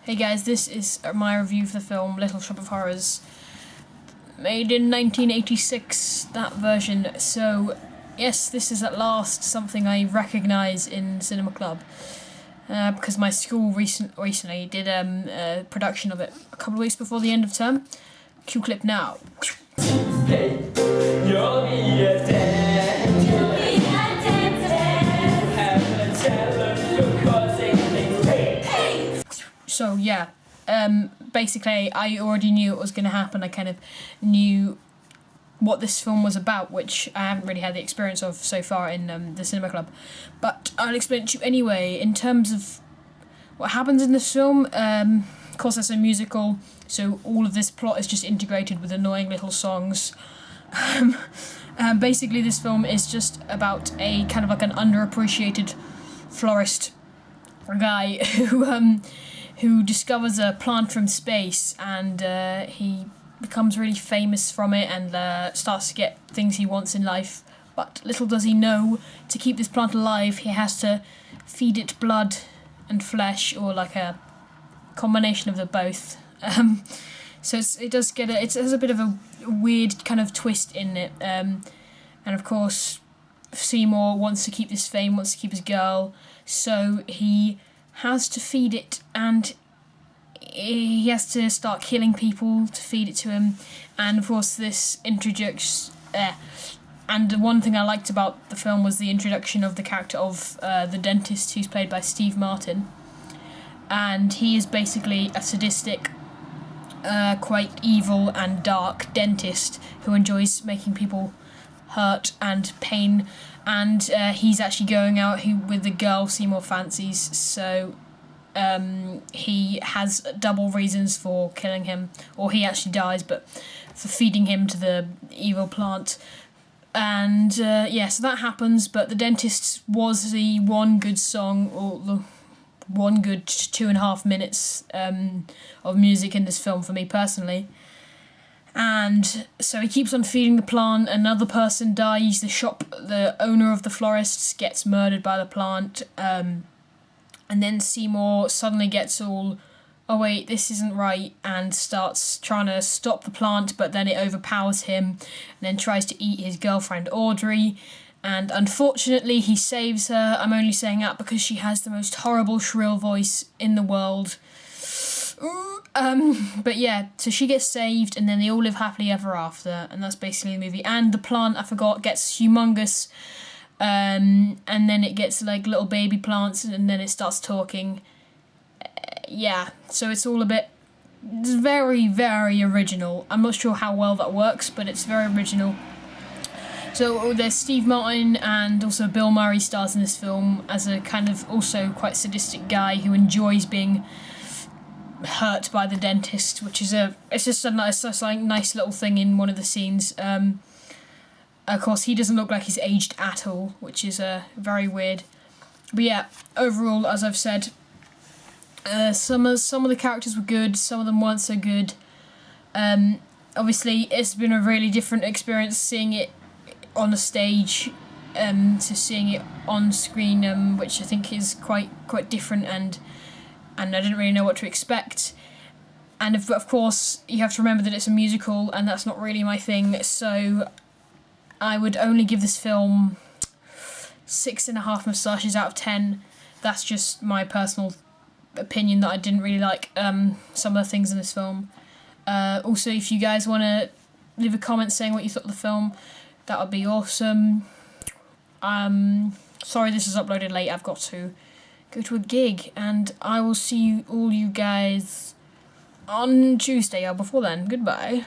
Hey guys, this is my review of the film Little Shop of Horrors, made in 1986, that version. So yes, this is at last something I recognise in Cinema Club, because my school recently did a production of it a couple of weeks before the end of term. Cue clip now. So yeah, basically I already knew it was going to happen. I kind of knew what this film was about, which I haven't really had the experience of so far in the Cinema Club. But I'll explain it to you anyway. In terms of what happens in this film, of course it's a musical, so all of this plot is just integrated with annoying little songs. Basically this film is just about a kind of like an underappreciated florist guy who discovers a plant from space, and he becomes really famous from it and starts to get things he wants in life. But little does he know, to keep this plant alive, he has to feed it blood and flesh, or like a combination of the both. So it does get it has a bit of a weird kind of twist in it. And of course, Seymour wants to keep this fame, wants to keep his girl, so he has to feed it, and he has to start killing people to feed it to him. And of course this introduces and one thing I liked about the film was the introduction of the character of the dentist, who's played by Steve Martin, and he is basically a sadistic, quite evil and dark dentist who enjoys making people hurt and pain. And he's actually going out with the girl Seymour fancies, so he has double reasons for killing him, or he actually dies, but for feeding him to the evil plant. And yeah, so that happens, but The Dentist was the one good song, or the one good 2.5 minutes of music in this film for me personally. And so he keeps on feeding the plant. Another person dies. The owner of the florists gets murdered by the plant. And then Seymour suddenly gets all, oh wait, this isn't right, and starts trying to stop the plant, but then it overpowers him, and then tries to eat his girlfriend Audrey. And unfortunately he saves her. I'm only saying that because she has the most horrible shrill voice in the world. But yeah, so she gets saved, and then they all live happily ever after, and that's basically the movie. And the plant, I forgot, gets humongous, and then it gets like little baby plants, and then it starts talking. Yeah, so it's very, very original. I'm not sure how well that works, but it's very original. So there's Steve Martin, and also Bill Murray stars in this film as a kind of also quite sadistic guy who enjoys being hurt by the dentist, which is it's just a nice little thing in one of the scenes. Of course, he doesn't look like he's aged at all, which is very weird. But yeah, overall, as I've said, some of the characters were good, some of them weren't so good. Obviously, it's been a really different experience seeing it on a stage to seeing it on screen, which I think is quite different, and I didn't really know what to expect. And of course, you have to remember that it's a musical, and that's not really my thing, so I would only give this film 6.5 moustaches out of 10. That's just my personal opinion, that I didn't really like some of the things in this film. Also, if you guys want to leave a comment saying what you thought of the film, that would be awesome. Sorry this is uploaded late, I've got to go to a gig, and I will see you guys on Tuesday or before then. Goodbye.